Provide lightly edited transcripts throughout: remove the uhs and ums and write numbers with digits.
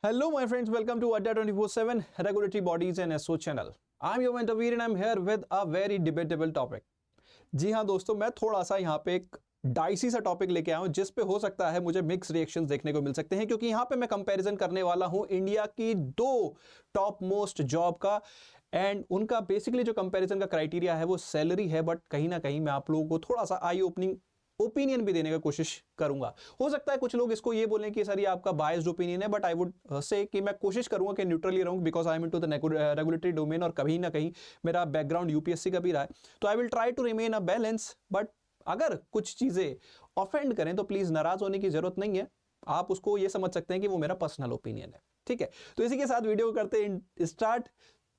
Hello, my friends. Welcome to Adda 24/7 Regulatory Bodies and SO channel. I'm your mentor Veer and I'm here with a very debatable topic. जी हाँ दोस्तों, मैं थोड़ा सा यहाँ पे एक डाइसी सा टॉपिक लेके आया हूँ जिस पे हो सकता है मुझे मिक्स रिएक्शंस देखने को मिल सकते हैं, क्योंकि यहाँ पे मैं कंपैरिजन करने वाला हूँ इंडिया की दो टॉप मोस्ट जॉब का। एंड उनका बेसिकली जो कंपैरिजन का क्राइटेरिया है वो सैलरी है, बट कहीं ना कहीं मैं आप लोगों को थोड़ा सा आई ओपनिंग ओपिनियन भी देने का कोशिश करूंगा। हो सकता है कुछ लोग इसको ये बोलें कि सर ये आपका बायस्ड ओपिनियन है, बट आई वुड से कि मैं कोशिश करूंगा कि न्यूट्रली रहूं, because I am into the regulatory domain और कहीं ना कहीं मेरा बैकग्राउंड यूपीएससी का भी रहा है, तो I will try to remain a balance. But अगर कुछ चीजें ऑफेंड करें तो प्लीज नाराज होने की जरूरत नहीं है, आप उसको ये समझ सकते हैं कि वो मेरा पर्सनल ओपिनियन है, ठीक है। तो इसी के साथ वीडियो करते हैं स्टार्ट।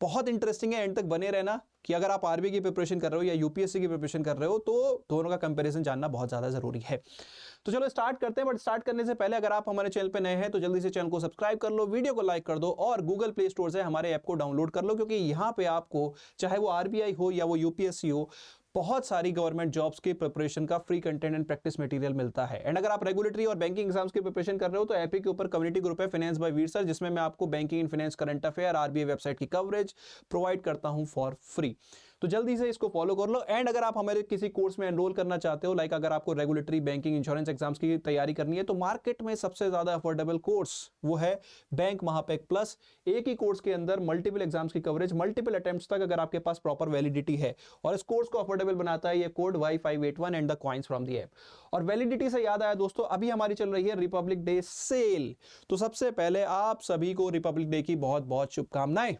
बहुत इंटरेस्टिंग है, एंड तक बने रहना कि अगर आप आरबीआई की प्रिपरेशन कर रहे हो या यूपीएससी की प्रिपरेशन कर रहे हो तो दोनों का कंपैरिजन जानना बहुत ज्यादा जरूरी है। तो चलो स्टार्ट करते हैं, बट स्टार्ट करने से पहले अगर आप हमारे चैनल पे नए हैं तो जल्दी से चैनल को सब्सक्राइब कर लो, वीडियो को लाइक कर दो और गूगल प्ले स्टोर से हमारे ऐप को डाउनलोड कर लो, क्योंकि यहाँ पे आपको चाहे वो आरबीआई हो या वो यूपीएससी हो, बहुत सारी गवर्नमेंट जॉब्स की प्रिपरेशन का free content and practice material मिलता है। एंड अगर आप रेगुलेटरी और बैंकिंग एग्जाम्स की प्रिपरेशन कर रहे हो तो एपी के ऊपर कम्युनिटी ग्रुप है फाइनेंस बाय वीर सर, जिसमें मैं आपको banking and finance current affair RBI website की कवरेज प्रोवाइड करता हूं फॉर फ्री। तो जल्दी से इसको फॉलो कर लो। एंड अगर आप हमारे किसी कोर्स में एनरोल करना चाहते हो, लाइक अगर आपको रेगुलेटरी बैंकिंग इंश्योरेंस एग्जाम्स की तैयारी करनी है, तो मार्केट में सबसे ज्यादा अफोर्डेबल कोर्स वो है बैंक महापेक प्लस। एक ही कोर्स के अंदर मल्टीपल एग्जाम्स की कवरेज, मल्टीपल अटेम्प्ट्स तक अगर आपके पास प्रॉपर वैलिडिटी है, और इस कोर्स को अफोर्डेबल बनाता है ये code Y581 and the coins from the app. और वैलिडिटी से याद आया दोस्तों, अभी हमारी चल रही है रिपब्लिक डे सेल, तो सबसे पहले आप सभी को रिपब्लिक डे की बहुत बहुत शुभकामनाएं।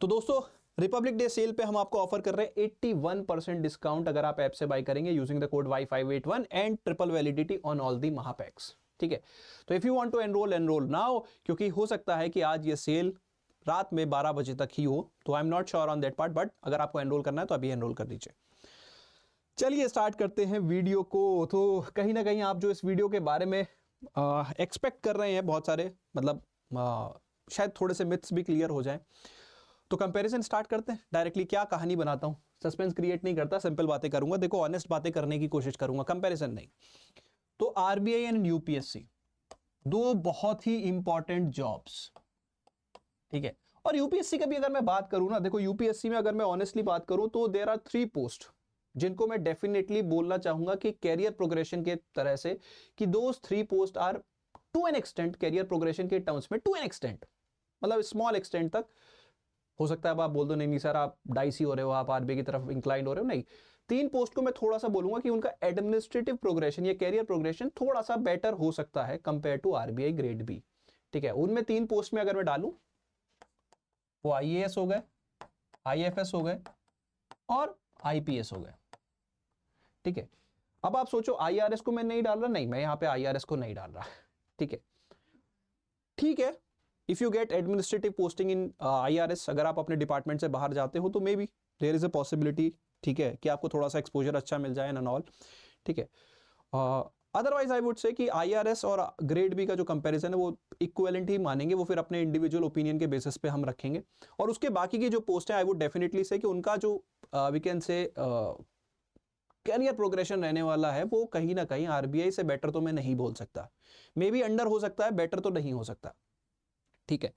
तो दोस्तों रिपब्लिक डे सेल पे हम आपको ऑफर कर रहे हैं 81% डिस्काउंट अगर आप ऐप से बाय करेंगे using the code Y581 and triple validity on all the महापैक्स, ठीक है। तो if you want to enrol now, क्योंकि हो सकता है कि आज ये सेल रात में 12 बजे तक ही हो, तो आई am not sure on that part, but अगर आपको एनरोल करना है तो अभी एनरोल कर दीजिए। चलिए स्टार्ट करते हैं वीडियो को। तो कहीं ना कहीं आप जो इस वीडियो के बारे में एक्सपेक्ट कर रहे हैं बहुत सारे, मतलब शायद थोड़े से मिथ्स भी क्लियर हो जाएं। तो कंपैरिजन स्टार्ट करते हैं डायरेक्टली। क्या कहानी बनाता हूं, सस्पेंस क्रिएट नहीं करता, सिंपल बातें करूंगा। देखो ऑनेस्ट बातें करने की कोशिश करूंगा, कंपैरिजन नहीं। तो आरबीआई एंड यूपीएससी दो बहुत ही इंपॉर्टेंट जॉब्स, ठीक है। और यूपीएससी का भी अगर मैं बात करूं ना, देखो यूपीएससी में अगर मैं ऑनेस्टली बात करूं तो देयर आर 3 पोस्ट जिनको मैं डेफिनेटली बोलना चाहूंगा कि कैरियर प्रोग्रेशन के तरह से कि those 3 post are to an extent, career progression के टर्म्स में टू एन एक्सटेंट, मतलब स्मॉल एक्सटेंट तक। हो सकता है अब आप बोल दो नहीं सर आप डाइसी हो रहे हो, आप आरबीआई की तरफ इंक्लाइंड हो रहे हो। नहीं, 3 पोस्ट को मैं थोड़ा सा बोलूंगा कि उनका एडमिनिस्ट्रेटिव प्रोग्रेशन या कैरियर प्रोग्रेशन थोड़ा सा बेटर हो सकता है compare to RBI grade B, ठीक है। उनमें 3 पोस्ट में अगर मैं डालूं, वो आईएएस हो गए, आईएफएस हो गए और आईपीएस हो गए, ठीक है। अब आप सोचो आईआरएस को मैं नहीं डाल रहा, नहीं मैं यहां पे आईआरएस को नहीं डाल रहा, ठीक है। ठीक है, if you get administrative posting in IRS, अगर आप अपने डिपार्टमेंट से बाहर जाते हो तो may be there is a possibility, ठीक है, कि आपको थोड़ा सा एक्सपोजर अच्छा मिल जाए एंड ऑल, ठीक है। अदरवाइज आई वुड से कि आईआरएस और ग्रेड बी का जो कंपैरिजन है वो इक्विवेलेंट ही मानेंगे, वो फिर अपने इंडिविजुअल ओपिनियन के बेसिस पे हम रखेंगे। और उसके बाकी की जो पोस्ट है आई वुड डेफिनेटली से कि उनका जो we can say career progression रहने वाला है वो कहीं ना कहीं आरबीआई से बेटर तो मैं नहीं बोल सकता, मे बी अंडर हो सकता है, बेटर तो नहीं हो सकता, ठीक है।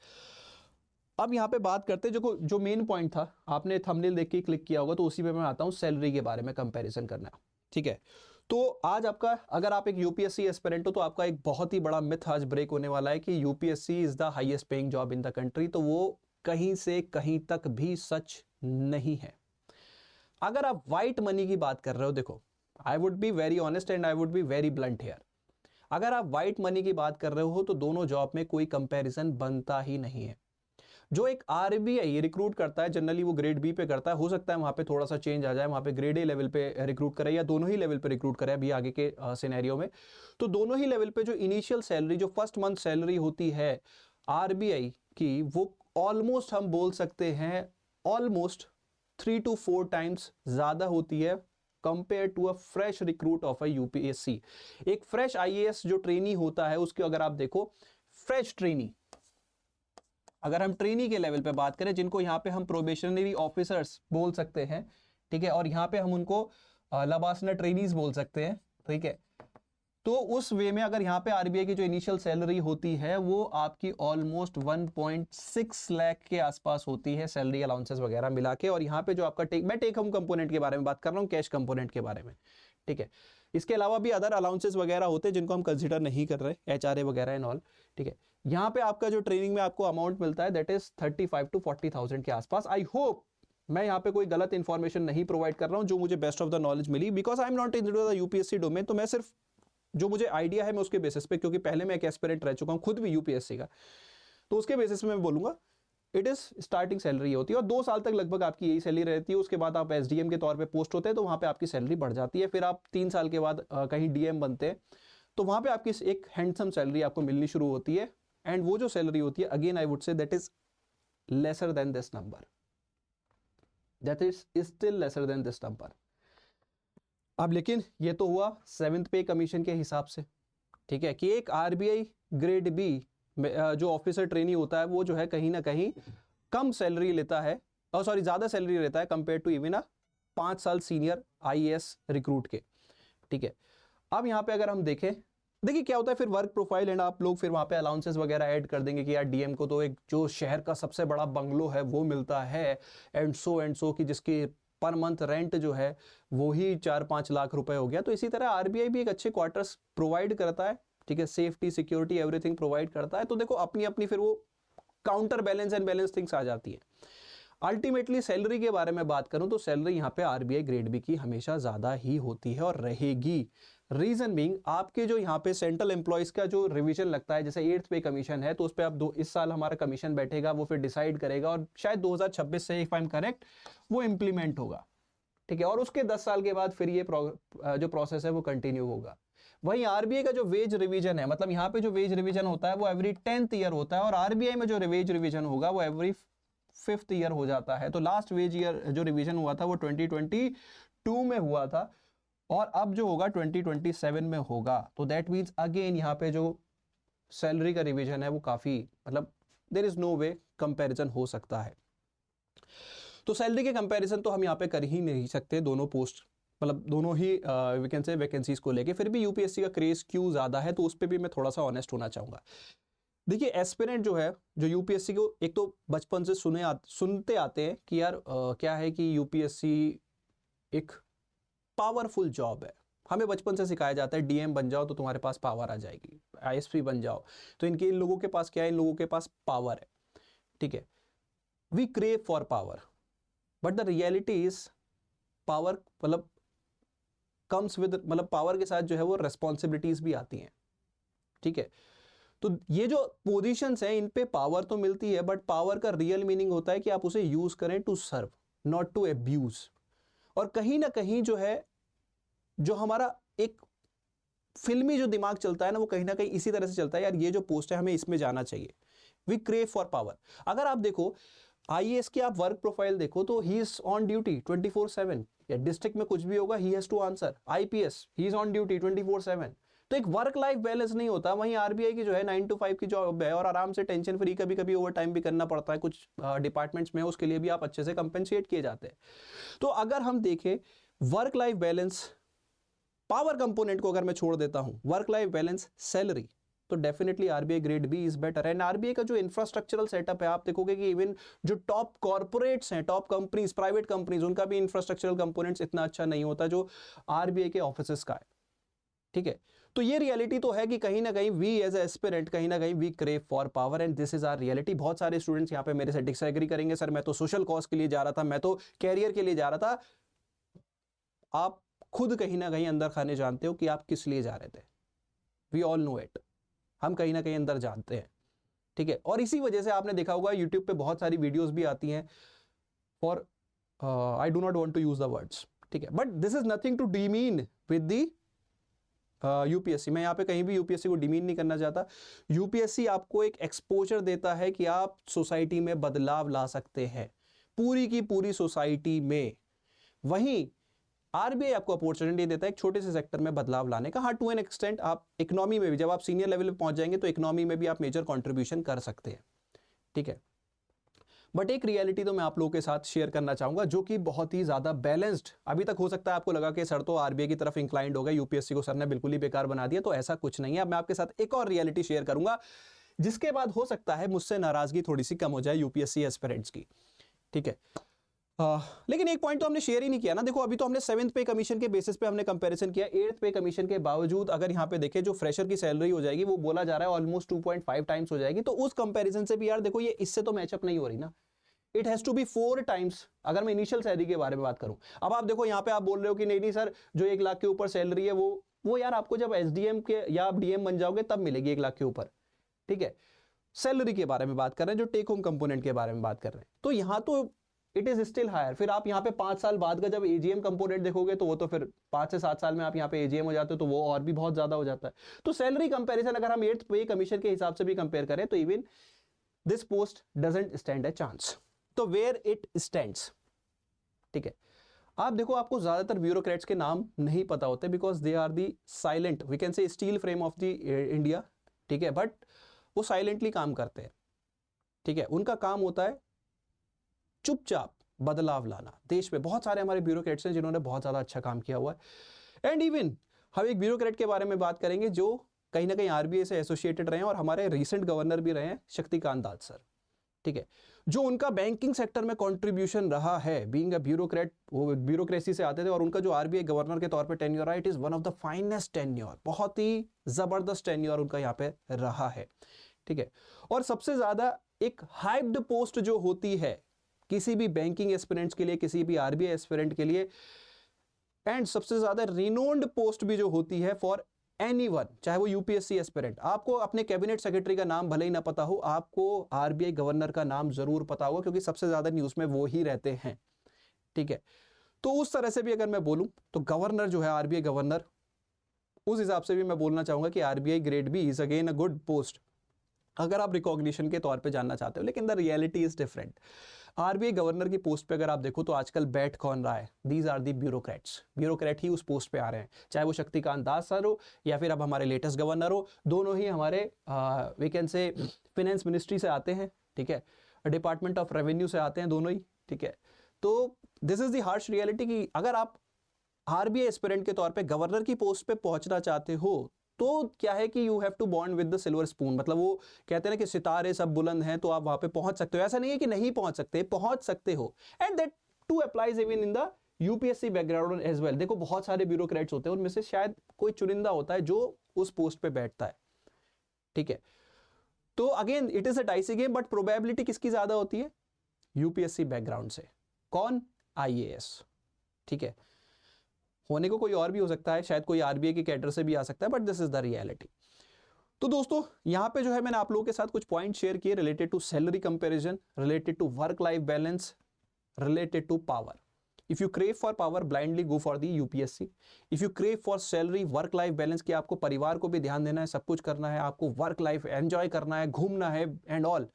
अब यहां पे बात करते हैं जो मेन पॉइंट था, आपने थंबनेल देख के क्लिक किया होगा तो उसी पे मैं आता हूं सैलरी के बारे में कंपैरिजन करना, ठीक है। तो आज आपका, अगर आप एक यूपीएससी एस्पिरेंट हो तो आपका एक बहुत ही बड़ा मिथ आज ब्रेक होने वाला है कि UPSC is the highest paying job in the country. तो वो कहीं से कहीं तक भी सच नहीं है। अगर आप व्हाइट मनी की बात कर रहे हो, देखो I would be very honest and I would be very blunt here, अगर आप व्हाइट मनी की बात कर रहे हो तो दोनों जॉब में कोई कंपैरिजन बनता ही नहीं है। जो एक आरबीआई रिक्रूट करता है जनरली वो ग्रेड बी पे करता है, हो सकता है वहां पे थोड़ा सा चेंज आ जाए, वहां पे ग्रेड ए लेवल पे रिक्रूट करे या दोनों ही लेवल पे रिक्रूट करे अभी आगे के सिनेरियो में। तो दोनों ही लेवल पे जो इनिशियल सैलरी, जो फर्स्ट मंथ सैलरी होती है आरबीआई की, वो ऑलमोस्ट हम बोल सकते हैं ऑलमोस्ट 3 to 4 टाइम्स ज्यादा होती है compare to a fresh recruit of a UPSC. एक फ्रेश आईएएस जो ट्रेनी होता है उसके अगर आप देखो, फ्रेश ट्रेनी, अगर हम ट्रेनी के लेवल पे बात करें, जिनको यहां पे हम प्रोबेशनरी ऑफिसर्स बोल सकते हैं, ठीक है, और यहां पे हम उनको लबासना ट्रेनीज बोल सकते हैं, ठीक है। तो उस वे में अगर यहाँ पे आरबीआई की जो इनिशियल सैलरी होती है वो आपकी ऑलमोस्ट 1.6 लाख के आसपास होती है, सैलरी अलाउंसेस वगैरह मिला के। और यहाँ पे जो आपका मैं टेक होम कंपोनेंट के बारे में बात कर रहा हूँ, कैश कंपोनेंट के बारे में, ठीक है। इसके अलावा भी अदर अलाउंसेस वगैरह होते हैं जिनको हम कंसिडर नहीं कर रहे, एचआरए वगैरह एंड ऑल, ठीक है। यहाँ पे आपका जो ट्रेनिंग में आपको अमाउंट मिलता है दैट इज 35 to 40,000 के आसपास। आई होप मैं यहाँ पे कोई गलत इंफॉर्मेशन नहीं प्रोवाइड कर रहा हूँ, जो मुझे बेस्ट ऑफ द नॉलेज मिली, because I am not in the UPSC domain. तो मैं सिर्फ जो मुझे आइडिया है मैं उसके बेसिस पे, क्योंकि पहले मैं एक एस्पिरेंट रह चुका हूँ खुद भी यूपीएससी का, तो उसके बेसिस पे मैं बोलूंगा इट इज स्टार्टिंग सैलरी होती है। और 2 साल तक लगभग आपकी यही सैलरी रहती है। उसके बाद आप एसडीएम के तौर पे पोस्ट होते हैं तो वहाँ पे आपकी सैलरी बढ़ जाती है। फिर आप 3 साल के बाद कहीं डीएम बनते हैं तो वहाँ पे आपकी एक हैंडसम सैलरी आपको मिलनी शुरू होती है। एंड वो जो सैलरी होती है again I would say that is lesser than this number, that is still lesser than this number. अब लेकिन ये तो हुआ 7th पे कमीशन के हिसाब से, ठीक है, कि एक आरबीआई ग्रेड बी जो ऑफिसर ट्रेनी होता है वो जो है कहीं ना कहीं कम सैलरी लेता है, और सॉरी ज्यादा सैलरी लेता है कंपेयर टू इवन 5 साल सीनियर आईएएस रिक्रूट के, ठीक है। अब यहाँ पे अगर हम देखें, देखिए क्या होता है फिर वर्क प्रोफाइल एंड आप लोग फिर वहाँ पे अलाउंसेस वगैरह ऐड कर देंगे कि यार डीएम को तो एक जो शहर का सबसे बड़ा बंगलो है वो मिलता है एंड सो की जिसकी पर मंथ रेंट जो है वो ही 4-5 लाख रुपए हो गया। तो इसी तरह आरबीआई भी एक अच्छे क्वार्टर्स प्रोवाइड करता है, ठीक है, सेफ्टी सिक्योरिटी एवरीथिंग प्रोवाइड करता है। तो देखो अपनी अपनी फिर वो counter balance and balance things आ जाती है। अल्टीमेटली सैलरी के बारे में बात करूं तो सैलरी यहाँ पे आरबीआई ग्रेड बी की हमेशा ज्यादा ही होती है और रहेगी। रीजन बीइंग आपके जो यहाँ पे सेंट्रल एम्प्लॉयज का जो रिवीजन लगता है, जैसे 8th पे कमीशन है तो उस पर अब इस साल हमारा कमीशन बैठेगा, वो फिर डिसाइड करेगा और शायद 2026 से इफ आई एम करेक्ट वो इंप्लीमेंट होगा, ठीक है। और उसके 10 साल के बाद फिर ये जो प्रोसेस है वो कंटिन्यू होगा। वहीं आरबीआई का जो वेज रिवीजन है, मतलब यहाँ पे जो वेज रिवीजन होता है वो एवरी 10th ईयर होता है, और आरबीआई में जो वेज रिवीजन होगा वो एवरी 5th ईयर हो जाता है। तो लास्ट वेज ईयर जो रिवीजन हुआ था वो 2022 में हुआ था और अब जो होगा 2027 में होगा। तो दैट मीन्स अगेन यहाँ पे जो सैलरी का रिवीजन है वो काफी, मतलब there is no way comparison हो सकता है। तो सैलरी के कंपैरिजन तो हम यहाँ पे कर ही नहीं सकते दोनों पोस्ट, मतलब दोनों ही वी कैन से वैकेंसीज को लेके। फिर भी यूपीएससी का क्रेज क्यों ज्यादा है तो उस पर भी मैं थोड़ा सा ऑनेस्ट होना चाहूंगा। देखिए एस्पिरेंट जो है, जो यूपीएससी को एक तो बचपन से सुनते आते हैं कि यार क्या है कि यूपीएससी एक पावरफुल जॉब है। हमें बचपन से सिखाया जाता है डीएम बन जाओ तो तुम्हारे पास पावर आ जाएगी, आईएसपी बन जाओ तो इन लोगों के पास क्या है, इन लोगों के पास पावर है, ठीक है। We crave for power but the reality is power मतलब कम्स विद, मतलब पावर के साथ जो है वो रेस्पॉन्सिबिलिटीज भी आती हैं, ठीक है। तो ये जो पोजीशंस हैं इन पे पावर तो मिलती है बट पावर का रियल मीनिंग होता है कि आप उसे यूज करें to serve, not to abuse. और कहीं ना कहीं जो है जो हमारा एक फिल्मी जो दिमाग चलता है ना वो कहीं ना कहीं इसी तरह से चलता है, यार ये जो पोस्ट है हमें इसमें जाना चाहिए। We crave for power. अगर आप देखो आईएएस की आप वर्क प्रोफाइल देखो तो ही इज ऑन ड्यूटी 24/7, या डिस्ट्रिक्ट में कुछ भी होगा he has to answer. IPS he is on duty 24/7। तो एक वर्क लाइफ बैलेंस नहीं होता। वहीं आरबीआई की जो है 9 to 5 की जॉब है और आराम से टेंशन फ्री, कभी कभी ओवर टाइम भी करना पड़ता है कुछ डिपार्टमेंट्स में, उसके लिए भी आप अच्छे से कंपेंसेट किए जाते हैं। तो अगर हम देखें work life balance, power component को अगर मैं छोड़ देता हूं, वर्क लाइफ बैलेंस, सैलरी, तो definitely RBI grade B is better. And RBI का जो इंफ्रास्ट्रक्चरल सेटअप है आप देखोगे कि इवन जो टॉप कॉर्पोरेट्स हैं, टॉप कंपनीज, प्राइवेट कंपनीज, उनका भी इंफ्रास्ट्रक्चरल कंपोनेंट्स इतना अच्छा नहीं होता जो आरबीआई के ऑफिसेस का है, ठीक है। तो ये रियलिटी तो है कि कहीं ना कहीं वी एज एस्पिरेंट कहीं ना कहीं we crave for power and this is our reality. बहुत सारे स्टूडेंट्स यहाँ पे मेरे से डिसएग्री करेंगे, सर मैं तो सोशल कॉज के लिए जा रहा था, मैं तो कैरियर के लिए जा रहा था। आप खुद कहीं ना कहीं अंदर खाने जानते हो कि आप किस लिए जा रहे थे। वी ऑल नो इट, हम कहीं ना कहीं अंदर जानते हैं, ठीक है। और इसी वजह से आपने देखा होगा यूट्यूब पे बहुत सारी वीडियोस भी आती हैं for I do not want to use the words, ठीक है, but this is nothing to demean with the UPSC. मैं यहाँ पे कहीं भी यूपीएससी को डिमीन नहीं करना चाहता। यूपीएससी आपको एक एक्सपोजर देता है कि आप सोसाइटी में बदलाव ला सकते हैं, पूरी की पूरी सोसाइटी में। वहीं आरबीआई आपको अपॉर्चुनिटी देता है एक छोटे से सेक्टर में बदलाव लाने का। हाँ, टू एन एक्सटेंट आप इकोनॉमी में भी, जब आप सीनियर लेवल पे पहुंच जाएंगे तो इकोनॉमी में भी आप मेजर कंट्रीब्यूशन कर सकते हैं, ठीक है। बट एक रियलिटी तो मैं आप लोगों के साथ शेयर करना चाहूंगा जो कि बहुत ही ज्यादा बैलेंस्ड। अभी तक हो सकता है आपको लगा कि सर तो आरबीआई की तरफ इंक्लाइंड हो गए, यूपीएससी को सर ने बिल्कुल ही बेकार बना दिया, तो ऐसा कुछ नहीं है। अब मैं आपके साथ एक और रियलिटी शेयर करूंगा जिसके बाद हो सकता है मुझसे नाराजगी थोड़ी सी कम हो जाए यूपीएससी एस्पिरेंट्स की, ठीक है। लेकिन एक पॉइंट तो हमने शेयर ही नहीं किया ना। देखो अभी तो हमने 7th पे कमीशन के बेसिस पे हमने कंपैरिजन किया, 8th पे कमीशन के बावजूद अगर यहाँ पे देखें जो फ्रेशर की सैलरी हो जाएगी वो बोला जा रहा है ऑलमोस्ट 2.5 टाइम्स हो जाएगी, तो उस कंपैरिजन से भी यार देखो ये इससे तो मैचअप नहीं हो रही ना। It has to be 4 times अगर मैं इनिशियल सैलरी के बारे में बात करूं। अब आप देखो यहाँ पे आप बोल रहे हो कि नहीं नहीं सर जो 1 लाख के ऊपर सैलरी है वो यार आपको जब एसडीएम के या आप डीएम बन जाओगे तब मिलेगी 1 लाख के ऊपर, ठीक है। सैलरी के बारे में बात कर रहे हैं, जो टेक होम कंपोनेंट के बारे में बात कर रहे हैं, तो यहाँ तो इट इज स्टिल हायर। फिर आप यहाँ पे 5 साल बाद का जब एजीएम कंपोनेंट देखोगे तो वो तो फिर 5 से 7 साल में आप यहाँ पे एजीएम हो जाते हो तो वो और भी बहुत ज्यादा हो जाता है। तो सैलरी कंपैरिजन अगर हम 8th पे कमीशन के हिसाब से भी कंपेयर करें तो even this post doesn't stand a chance. तो वेयर इट स्टैंड्स, ठीक है। आप देखो आपको ज्यादातर ब्यूरोक्रेट्स के नाम नहीं पता होते because they are the silent, we can say steel frame of the India, ठीक है, बट वो साइलेंटली काम करते हैं, ठीक है। उनका काम होता है चुपचाप बदलाव लाना। देश में बहुत सारे हमारे ब्यूरोक्रेट्स हैं जिन्होंने बहुत ज्यादा अच्छा काम किया हुआ है। एंड इवन हम एक ब्यूरोक्रेट के बारे में बात करेंगे जो कहीं ना कहीं आरबीआई से एसोसिएटेड रहे हैं और हमारे रिसेंट गवर्नर भी रहे हैं, शक्तिकांत दास सर, ठीक है। जो उनका बैंकिंग सेक्टर में कंट्रीब्यूशन रहा है बीइंग अ ब्यूरोक्रेट, वो ब्यूरोक्रेसी से आते थे और उनका जो आरबीआई गवर्नर के तौर पे टेन्योर है it is one of the finest tenure, बहुत ही जबरदस्त टेन्योर उनका यहाँ पे रहा है, ठीक है। और सबसे ज्यादा एक हाइप्ड पोस्ट जो होती है किसी भी बैंकिंग एस्पिरेंट्स के लिए, किसी भी आरबीआई एस्पिरेंट के लिए, एंड सबसे ज्यादा रिनोन्ड पोस्ट भी जो होती है फॉर एनीवन, चाहे वो यूपीएससी एस्पिरेंट। आपको अपने कैबिनेट सेक्रेटरी का नाम भले ही ना पता हो, आपको आरबीआई गवर्नर का नाम जरूर पता होगा क्योंकि सबसे ज्यादा न्यूज में वो ही रहते हैं, ठीक है। तो उस तरह से भी अगर मैं बोलूं तो गवर्नर जो है आरबीआई गवर्नर, उस हिसाब से भी मैं बोलना चाहूंगा कि RBI grade B is again a good post अगर आप रिकॉग्निशन के तौर पे जानना चाहते हो। लेकिन the reality is different. RBI governor की पोस्ट पे अगर आप देखो तो आजकल बैठ कौन रहा है, these are the bureaucrats, bureaucrat ही उस पोस्ट पे आ रहे हैं, चाहे वो शक्तिकांत दास सर हो या फिर अब हमारे लेटेस्ट गवर्नर हो, दोनों ही हमारे we can say finance ministry से आते हैं, ठीक है, डिपार्टमेंट ऑफ रेवेन्यू से आते हैं दोनों ही, ठीक है। तो this is the harsh reality कि अगर आप आरबीआई एस्पिरेंट के तौर पे गवर्नर की पोस्ट पे पहुंचना चाहते हो तो क्या है कि you have to born with the silver spoon, मतलब वो कहते हैं ना कि सितारे सब बुलंद हैं तो आप वहां पे पहुंच सकते हो। ऐसा नहीं है कि नहीं पहुंच सकते, पहुंच सकते हो। And that too applies even in the UPSC background as well. देखो बहुत सारे ब्यूरोक्रेट्स होते हैं, उनमें से शायद कोई चुनिंदा होता है जो उस पोस्ट पे बैठता है, ठीक है। तो again it is a dicey game, but probability किसकी ज्यादा होती है? यूपीएससी बैकग्राउंड से। कौन? आईएएस, ठीक है। होने को कोई और भी हो सकता है, शायद कोई आरबीआई के कैडर से भी आ सकता है, but this is the reality. तो दोस्तों यहां पे जो है मैंने आप लोगों के साथ कुछ पॉइंट शेयर किए related to salary comparison, related to work life balance, related to power. If you crave for power blindly go for the UPSC. If you crave for salary, work life balance कि आपको परिवार को भी ध्यान देना है, सब कुछ करना है, आपको वर्क लाइफ एंजॉय करना है, घूमना है एंड ऑल,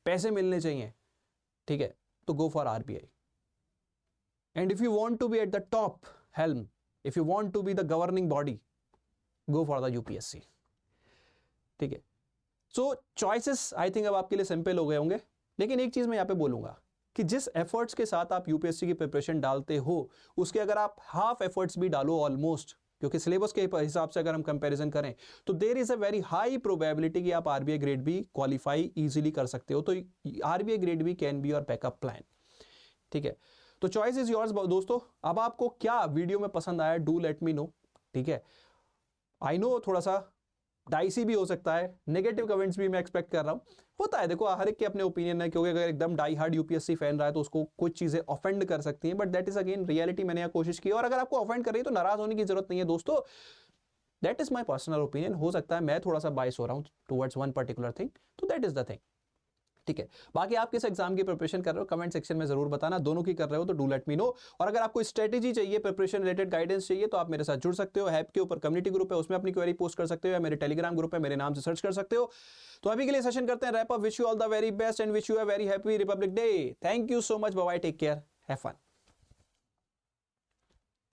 पैसे मिलने चाहिए, ठीक है, तो go for RBI. And if you want to be at the top helm, if you want to be the governing body, go for the UPSC, ठीक है। सो चॉइसेस आई थिंक अब आपके लिए सिंपल हो गए होंगे। लेकिन एक चीज मैं यहाँ पे बोलूंगा कि जिस एफर्ट्स के साथ आप यूपीएससी की प्रिपरेशन डालते हो उसके अगर आप हाफ एफर्ट्स भी डालो ऑलमोस्ट, क्योंकि सिलेबस के हिसाब से अगर हम कंपैरिजन करें तो there is a very high probability कि आप RBI grade B qualify easily कर सकते हो। तो RBI grade B can be your backup plan, ठीक है। तो चॉइस इज योर्स दोस्तों। अब आपको क्या वीडियो में पसंद आया, डू लेट मी नो, ठीक है। आई नो थोड़ा सा डाइसी भी हो सकता है, नेगेटिव कमेंट्स भी मैं एक्सपेक्ट कर रहा हूं, होता है, देखो हर एक के अपने ओपिनियन है, क्योंकि अगर एकदम डाई हार्ड यूपीएससी फैन रहा है तो उसको कुछ चीजें ऑफेंड कर सकती हैं, but that is again reality. मैंने यहाँ कोशिश की, और अगर आपको ऑफेंड कर रही है तो नाराज होने की जरूरत नहीं है दोस्तों, that is my personal opinion. हो सकता है मैं थोड़ा सा बायस हो रहा हूँ टुवर्ड्स वन पर्टिकुलर थिंग, तो दैट इज द थिंग, ठीक है। बाकी आप किस एग्जाम की प्रिपरेशन कर रहे हो कमेंट सेक्शन में जरूर बताना, दोनों की कर रहे हो तो डू लेट मी नो। और अगर आपको स्ट्रेटेजी चाहिए, प्रिपरेशन रिलेटेड गाइडेंस चाहिए, तो आप मेरे साथ जुड़ सकते हो। ऐप के ऊपर कम्युनिटी ग्रुप है, उसमें अपनी क्वेरी पोस्ट कर सकते हो, या मेरे टेलीग्राम ग्रुप है, मेरे नाम से सर्च कर सकते हो। तो अभी के लिए सेशन करते हैं wrap up. Wish you all the very best and wish you a very happy Republic Day. Thank you so much, bye bye, take care, have fun.